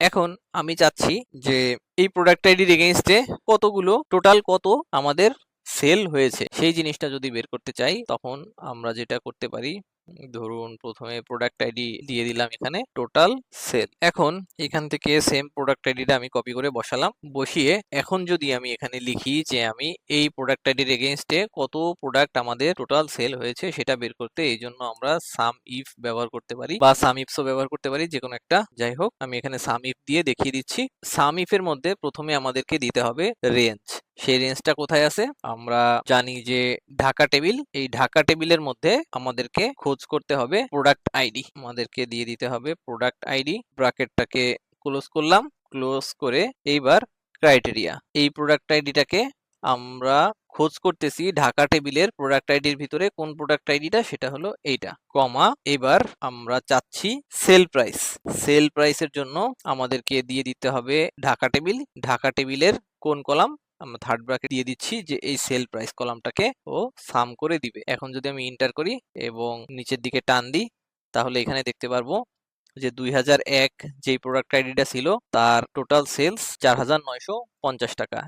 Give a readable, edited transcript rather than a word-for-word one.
এখন আমি চাচ্ছি যে এই প্রোডাক্ট আইডির এগেইনস্টে কতগুলো টোটাল কত আমাদের সেল হয়েছে সেই জিনিসটা যদি বের করতে চাই, তখন আমরা যেটা করতে পারি, ধরুন প্রথমে প্রোডাক্ট আইডি দিয়ে দিলাম এখানে টোটাল সেল। এখন এখান থেকে সেম প্রোডাক্ট আইডিটা আমি কপি করে বসালাম, বসিয়ে এখন যদি আমি এখানে লিখি যে আমি এই প্রোডাক্ট আইডির এগেইনস্টে কত প্রোডাক্ট আমাদের টোটাল সেল হয়েছে সেটা বের করতে এই জন্য আমরা সাম ইফ ব্যবহার করতে পারি বা সাম ইফসও ব্যবহার করতে পারি, যে কোনো একটা। যাই হোক, আমি এখানে সাম ইফ দিয়ে দেখিয়ে দিচ্ছি। সাম ইফ এর মধ্যে প্রথমে আমাদেরকে দিতে হবে রেঞ্জ। সেই রেঞ্জটা কোথায় আছে? আমরা জানি যে ঢাকা টেবিল, এই ঢাকা টেবিলের মধ্যে আমাদেরকে খোঁজ করতে হবে প্রোডাক্ট আইডি। আমাদেরকে দিয়ে দিতে হবে প্রোডাক্ট আইডি। ব্র্যাকেটটাকে ক্লোজ করলাম, ক্লোজ করে এইবার ক্রাইটেরিয়া। এই প্রোডাক্ট আইডিটাকে আমরা খোঁজ করতেছি ঢাকা টেবিলের প্রোডাক্ট আইডির ভিতরে কোন প্রোডাক্ট আইডিটা, সেটা হলো এইটা, কমা। এবার আমরা চাচ্ছি সেল প্রাইস। সেল প্রাইসের জন্য আমাদেরকে দিয়ে দিতে হবে ঢাকা টেবিল। ঢাকা টেবিলের কোন কলাম? আমরা থার্ড ব্র্যাকেট দিয়ে দিচ্ছি যে এই সেল প্রাইস কলামটাকে ও সাম করে দিবে। এখন যদি আমি এন্টার করি এবং নিচের দিকে টান দিই, তাহলে এখানে দেখতে পারবো যে 2001 যেই প্রোডাক্ট আইডিটা ছিল তার টোটাল সেলস 4950 টাকা।